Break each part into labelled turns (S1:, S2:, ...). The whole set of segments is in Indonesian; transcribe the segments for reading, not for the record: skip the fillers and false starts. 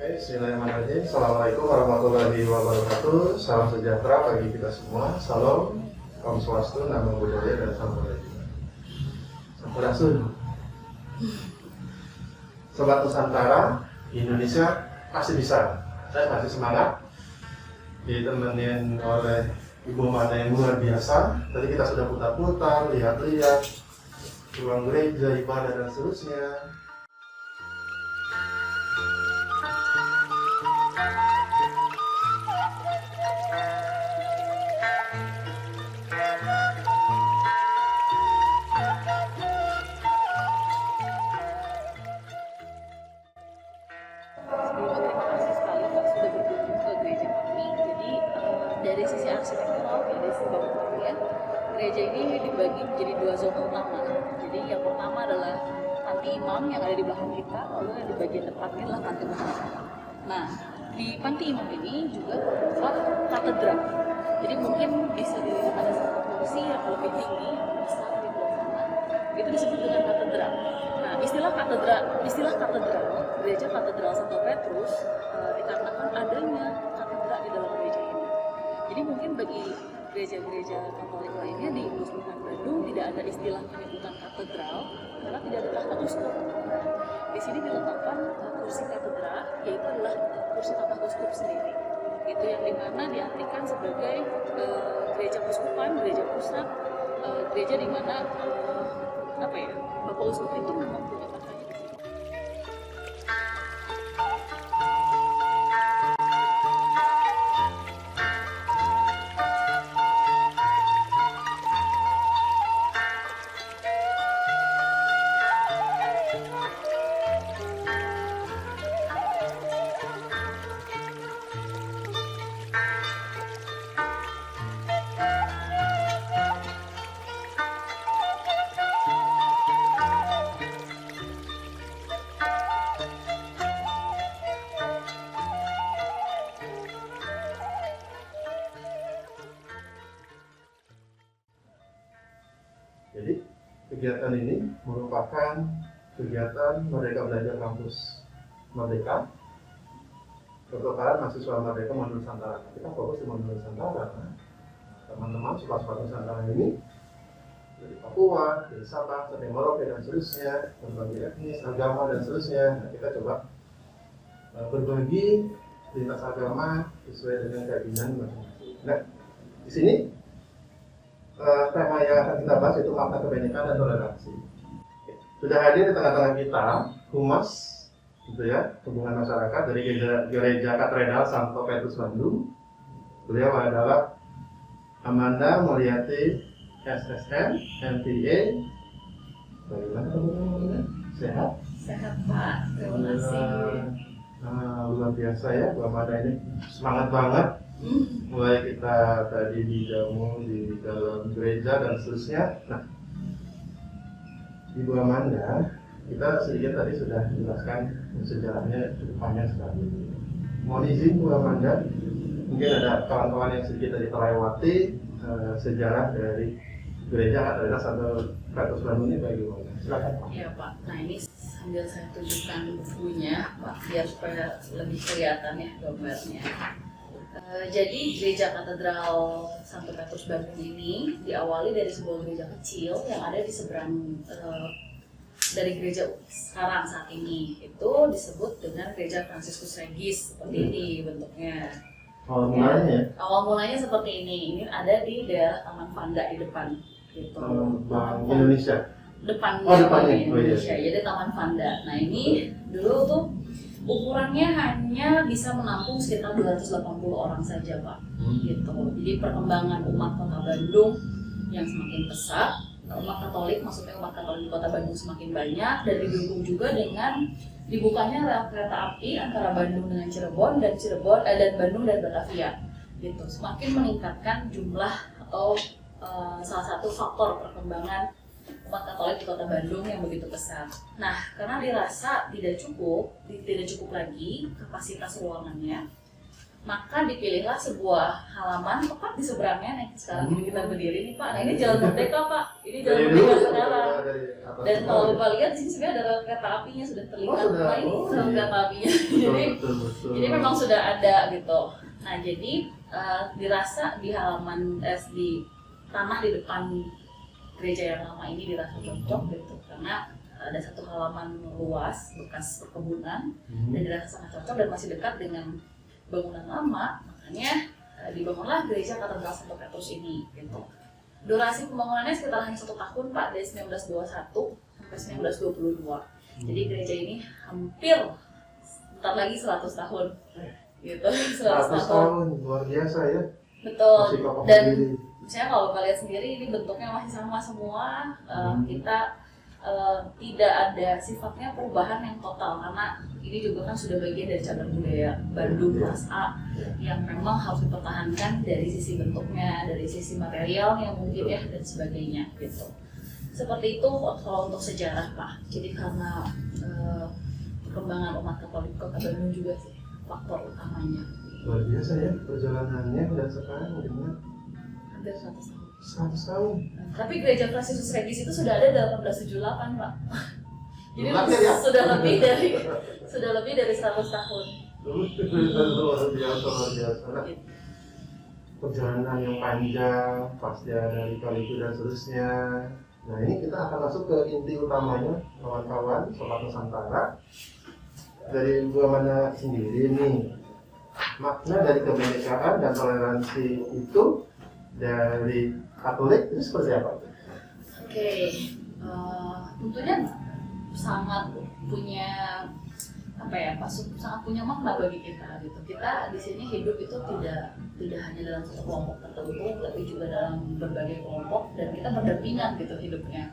S1: Bismillahirrahmanirrahim. Assalamualaikum warahmatullahi wabarakatuh. Salam sejahtera bagi kita semua. Salam, Om Swastiastu, Namo Buddhaya, dan Salam Kebajikan. Sampurasun. Sobat Nusantara, Indonesia pasti bisa. Saya masih semangat. Ditemenin oleh Ibu Mana yang luar biasa. Tadi kita sudah putar-putar, lihat-lihat ruang gereja, ibadah, dan seterusnya.
S2: Dari sisi arsitektural, dari sisi bangunannya, gereja ini dibagi menjadi dua zona utama. Jadi yang pertama adalah panti imam yang ada di belakang kita, lalu yang di bagian depannya adalah panti masyarakat. Nah, di panti imam ini juga terdapat katedral. Jadi mungkin bisa dilihat ada satu kursi yang lebih tinggi, yang besar di belah sana, itu disebut dengan katedral. Nah, istilah katedral, gereja katedral Santo Petrus dikarenakan adanya katedral di dalam gereja ini. Jadi mungkin bagi gereja-gereja Katolik lainnya di Musliman Bandung tidak ada istilah penyebutan katedral karena tidak ada tahta uskup. Di sini diletakkan kursi katedral, yaitu adalah kursi tahta uskup sendiri. Itu yang dimana diartikan sebagai gereja uskupan, gereja pusat, gereja dimana Bapak Uskup itu memang punya tahtanya di sini.
S1: Jadi kegiatan ini merupakan kegiatan Merdeka Belajar Kampus Merdeka, pertukaran mahasiswa Merdeka Mandul Nusantara. Kita fokus di Mandul Nusantara. Teman-teman sobat-sobat Nusantara ini dari Papua, dari Sabang, sampai Merauke dan seterusnya, berbagai etnis, agama dan seterusnya. Nah, kita coba berbagi lintas agama sesuai dengan keinginan masing-masing. Nah, di sini tema yang akan kita bahas itu makna kebenekaan dan toleransi. Sudah hadir di tengah-tengah kita Humas, gitu ya, hubungan masyarakat dari Gereja Katedral Santo Petrus Bandung. Beliau adalah Amanda Mulyati SSN, MPA. Bagaimana teman-teman? Sehat?
S2: Sehat Pak, terima kasih.
S1: Luar biasa ya, Bu Amanda ini semangat banget. Mulai kita tadi dijamu di dalam gereja dan seterusnya. Nah, Ibu Amanda, kita sedikit tadi sudah jelaskan sejarahnya cukup panjang sekali. Mohon izin Bu Amanda, mungkin ada kawan-kawan yang sedikit tadi terlewati sejarah dari gereja Katedral Santo Petrus Bandung ini bagaimana? Silakan Pak.
S2: Iya Pak, nah ini sambil saya tunjukkan bukunya Pak, biar supaya lebih kelihatan ya gambarnya. Jadi gereja Katedral Santo Petrus Bandung ini diawali dari sebuah gereja kecil yang ada di seberang dari gereja sekarang saat ini. Itu disebut dengan Gereja Fransiskus Regis, seperti ini bentuknya. Awal mulanya seperti ini. Ini ada di daerah Taman Vanda di depan, gitu.
S1: Bank Indonesia.
S2: Depannya Indonesia. Jadi Taman Vanda. Nah ini dulu tuh ukurannya hanya bisa menampung sekitar 280 orang saja Pak, gitu. Jadi perkembangan umat Kota Bandung yang semakin pesat, umat Katolik, maksudnya umat Katolik di Kota Bandung semakin banyak, dan didukung juga dengan dibukanya rel kereta api antara Bandung dengan Cirebon dan Bandung dan Batavia, gitu. Semakin meningkatkan jumlah atau salah satu faktor perkembangan umat Katolik di Kota Bandung yang begitu besar. Nah, karena dirasa tidak cukup lagi kapasitas ruangannya, Maka dipilihlah sebuah halaman tepat di seberangnya nih sekarang ini kita berdiri nih Pak. Nah ini Jalan Merdeka Pak, ini Jalan Merdeka sekarang. Dan kalau Bapak lihat di sini sebenarnya ada rel kereta apinya sudah terlihat. Nah ini rel kereta apinya. Jadi memang sudah ada gitu. Nah jadi dirasa di halaman di tanah di depan gereja yang lama ini dirasa cocok gitu karena ada satu halaman luas bekas perkebunan dan dirasa sangat cocok dan masih dekat dengan bangunan lama, makanya dibangunlah gereja Katedral Santo Petrus ini gitu. Durasi pembangunannya sekitar hanya 1 tahun Pak, dari 1921 sampai 1922. Jadi gereja ini hampir bentar lagi 100 tahun gitu. 100 tahun
S1: luar biasa ya.
S2: Betul. Dan misalnya kalau kalian sendiri ini bentuknya masih sama semua, kita tidak ada sifatnya perubahan yang total karena ini juga kan sudah bagian dari cagar budaya Bandung Kelas A yang memang harus dipertahankan dari sisi bentuknya, dari sisi materialnya mungkin ya dan sebagainya gitu. Seperti itu kalau untuk sejarah Pak. Jadi karena perkembangan umat Katolik Kota Bandung juga sih faktor utamanya.
S1: Luar biasa ya perjalanannya dan sekarang udah
S2: hampir 100 tahun.
S1: 100 tahun.
S2: Tapi gereja Fransiskus Regis itu sudah ada 1878 Pak. Jadi
S1: ya?
S2: sudah lebih dari 100 tahun.
S1: Luar biasa. Perjalanan yang panjang, pasti ada lika-liku dan seterusnya. Nah ini kita akan masuk ke inti utamanya, kawan-kawan, Sobat Nusantara. Dari gua mana sendiri nih, makna dari kebinekaan dan toleransi itu dari Katolik itu seperti apa?
S2: Oke, tentunya sangat punya sangat punya makna bagi kita gitu. Kita di sini hidup itu tidak hanya dalam satu kelompok tertentu, tapi juga dalam berbagai kelompok dan kita berdampingan gitu hidupnya.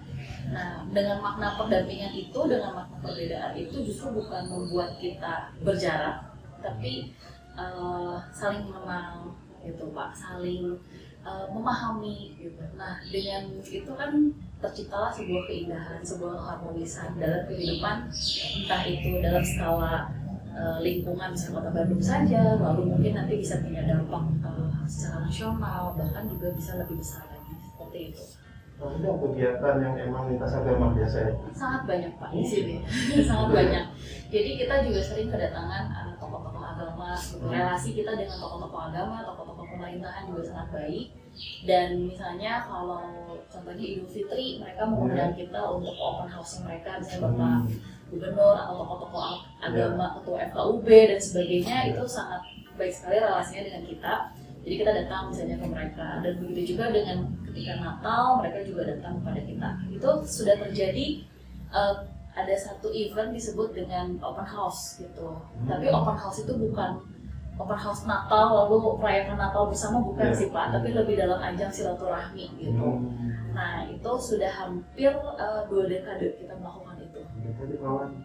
S2: Nah, dengan makna pendampingan itu, dengan makna perbedaan itu justru bukan membuat kita berjarak, tapi saling mengenal gitu Pak, saling memahami gitu. Nah, dengan itu kan terciptalah sebuah keindahan, sebuah keharmonisan dalam kehidupan, entah itu dalam skala lingkungan misalnya Kota Bandung saja, lalu mungkin nanti bisa punya dampak secara nasional, bahkan juga bisa lebih besar lagi seperti itu.
S1: Ada kegiatan yang emang lintas agama biasa ya?
S2: Sangat banyak Pak di sini, sangat banyak. Jadi kita juga sering kedatangan tokoh-tokoh agama, relasi kita dengan tokoh-tokoh agama, tokoh-tokoh pemerintahan juga sangat baik. Dan misalnya kalau contohnya Idul Fitri, mereka mengundang kita untuk open house mereka, misalnya Bapak Gubernur atau tokoh-tokoh agama, ketua FKUB dan sebagainya, itu sangat baik sekali relasinya dengan kita. Jadi kita datang misalnya ke mereka, dan begitu juga dengan ketika Natal mereka juga datang kepada kita. Itu sudah terjadi, ada satu event disebut dengan open house gitu. Tapi open house itu bukan open house Natal lalu merayakan Natal bersama, bukan sih Pak, tapi lebih dalam ajang silaturahmi gitu. Nah itu sudah hampir 2 dekade kita melakukan itu.
S1: Dekade kawan.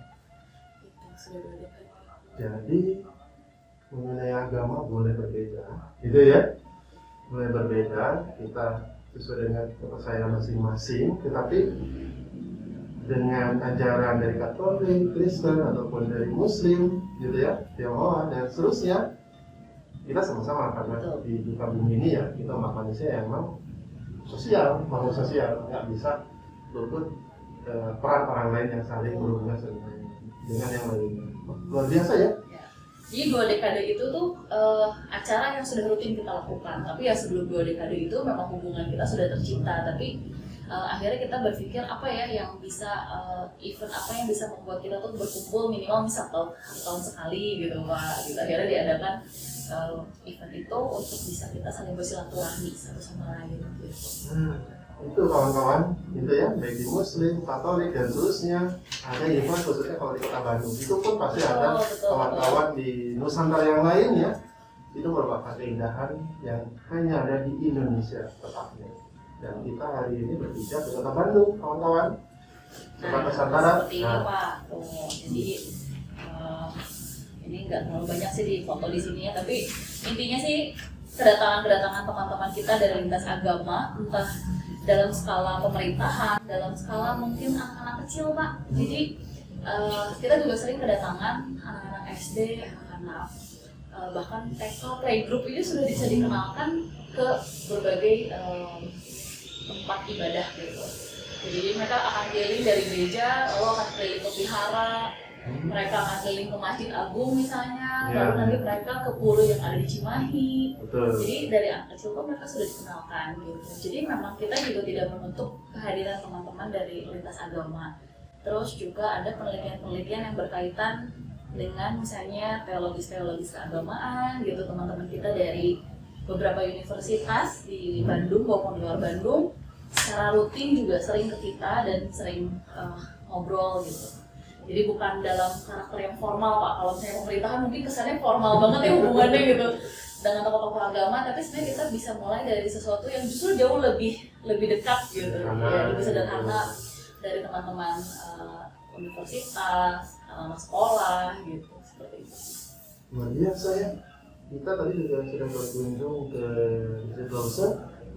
S2: Itu sudah 2 dekade.
S1: Jadi mengenai agama boleh berbeda, gitu ya, boleh berbeda, kita sesuai dengan kepercayaan masing-masing, tetapi dengan ajaran dari Katolik, Kristen ataupun dari Muslim, gitu ya, Tionghoa dan seterusnya, kita sama-sama karena di duka bumi ini ya kita umat manusia yang memang sosial, makhluk sosial, nggak bisa luput peran orang lain yang saling berhubungan dengan yang lainnya. Luar biasa ya.
S2: Jadi 2 dekade itu tuh acara yang sudah rutin kita lakukan. Tapi ya sebelum 2 dekade itu memang hubungan kita sudah tercipta. Tapi akhirnya kita berpikir apa ya yang bisa event apa yang bisa membuat kita tuh berkumpul minimal satu tahun sekali gitu Pak. Gitu. Akhirnya diadakan event itu untuk bisa kita saling bersilaturahmi satu sama lain gitu.
S1: Itu kawan-kawan, itu ya, baik di Muslim, Katolik dan seterusnya, ada event khususnya kalau di Kota Bandung. Itu pun pasti ada kawan-kawan di Nusantara yang lain ya. Itu merupakan keindahan yang hanya ada di Indonesia tepatnya. Dan kita hari ini berpijak di Kota Bandung, kawan-kawan. Sobat Nusantara.
S2: Seperti ini Pak. Jadi ini nggak terlalu banyak sih di foto di sini ya, tapi intinya sih kedatangan teman-teman kita dari lintas agama, entah dalam skala pemerintahan, dalam skala mungkin anak-anak kecil Pak. Jadi kita juga sering kedatangan anak-anak SD, anak-anak bahkan TK, playgroup ini sudah bisa dikenalkan ke berbagai tempat ibadah gitu. Jadi mereka akan keliling dari gereja, lalu akan keliling ke vihara, mereka akan keliling ke Masjid Agung misalnya, lalu nanti mereka ke pura yang ada di Cimahi.
S1: Betul.
S2: Jadi dari anak kecil kok mereka sudah dikenalkan gitu. Jadi memang kita juga tidak menutup kehadiran teman-teman dari lintas agama. Terus juga ada penelitian-penelitian yang berkaitan dengan misalnya teologis keagamaan gitu, teman-teman kita dari beberapa universitas di Bandung maupun di luar Bandung secara rutin juga sering ke kita dan sering ngobrol gitu. Jadi bukan dalam karakter yang formal Pak. Kalau misalnya pemerintahan mungkin kesannya formal banget ya hubungannya gitu dengan tokoh-tokoh agama, tapi sebenarnya kita bisa mulai dari sesuatu yang justru jauh lebih dekat gitu, ya, lebih sederhana dari teman-teman universitas, anak sekolah gitu, seperti itu.
S1: Luar biasa ya. Kita tadi juga sudah berkunjung ke Masjid Lausa,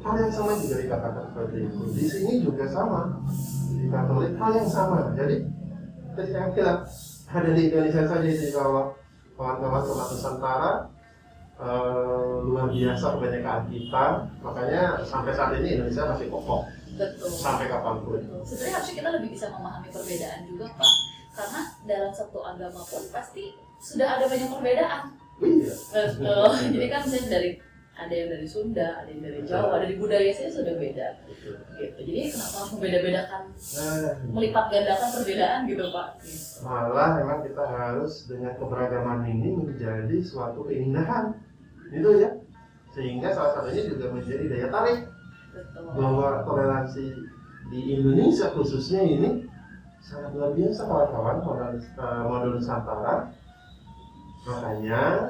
S1: hal yang sama juga dikatakan seperti itu. Di sini juga sama, di Katolik hal yang sama. Jadi saya kira ada di Indonesia saja sih kalau kawan-kawan Sobat Nusantara luar biasa kebanyakan kita, makanya sampai saat ini Indonesia masih kokoh.
S2: Betul.
S1: Sampai kapanpun.
S2: Betul. Sebenarnya harusnya kita lebih bisa memahami perbedaan juga Pak, karena dalam satu agama pun pasti sudah ada banyak perbedaan.
S1: Iya.
S2: Betul. Jadi kan misalnya ada yang dari Sunda, ada yang dari Jawa, dari budaya saya sudah beda.
S1: Betul.
S2: Gitu. Jadi kenapa membeda-bedakan, melipat gandakan perbedaan gitu Pak? Gitu.
S1: Malah memang kita harus dengan keberagaman ini menjadi suatu keindahan, gitu ya. Sehingga salah satunya juga menjadi daya tarik.
S2: Betul.
S1: Bahwa toleransi di Indonesia khususnya ini sangat luar biasa kawan-kawan modul Nusantara. Makanya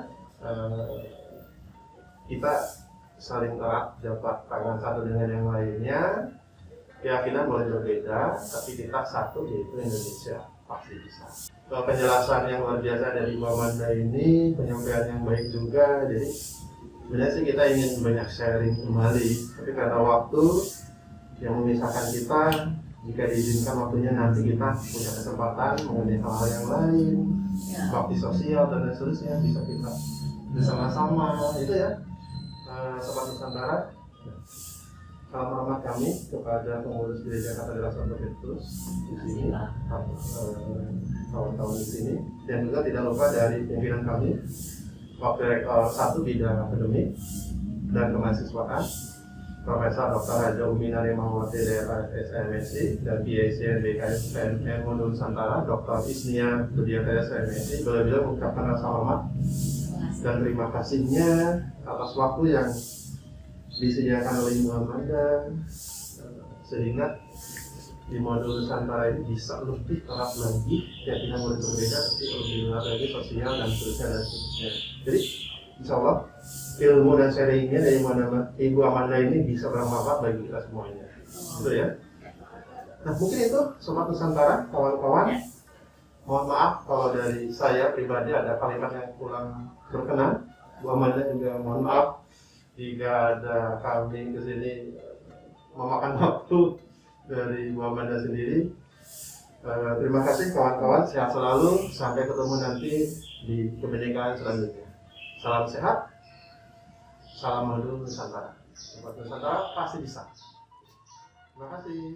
S1: kita saling erat dapat tangan satu dengan yang lainnya. Keyakinan boleh berbeda, tapi kita satu yaitu Indonesia, pasti bisa. Penjelasan yang luar biasa dari Mbak Amanda ini, penyampaian yang baik juga. Jadi sebenarnya sih kita ingin banyak sharing kembali, tapi karena waktu yang memisahkan kita, jika diizinkan waktunya nanti kita punya kesempatan mengenai hal-hal yang lain, bakti sosial dan lain seterusnya bisa kita bersama-sama, itu ya. Sobat Nusantara, salam hormat kami kepada pengurus Gereja Katedral Santo Petrus di sini, kawan-kawan di sini, dan juga tidak lupa dari pimpinan kami, Wakil Rektor 1 Bidang Akademik dan Kemahasiswaan, Profesor Dr. Haja Umi Narimahwati DRS MSI dan PhD BKS PNN Modul Nusantara, Dr. Isnia Budiataya MSI. Beliau mengucapkan rasa hormat dan terima kasihnya atas waktu yang disediakan oleh Ibu Amanda, sehingga di modul Nusantara ini bisa lebih erat lagi, keyakinan boleh berbeda, tapi lebih erat lagi sosial dan seterusnya. Jadi insya Allah ilmu dan sharingnya dari Ibu Amanda ini bisa bermanfaat bagi kita semuanya. Gitu ya. Nah mungkin itu Sobat Nusantara, kawan-kawan. Mohon maaf kalau dari saya pribadi ada kalimat yang kurang berkenan. Bu Amanda juga mohon maaf jika ada kami kesini memakan waktu dari Bu Amanda sendiri. Terima kasih kawan-kawan, sehat selalu, sampai ketemu nanti di kebenekaan selanjutnya. Salam sehat, salam modul Nusantara. Sobat Nusantara pasti bisa. Terima kasih.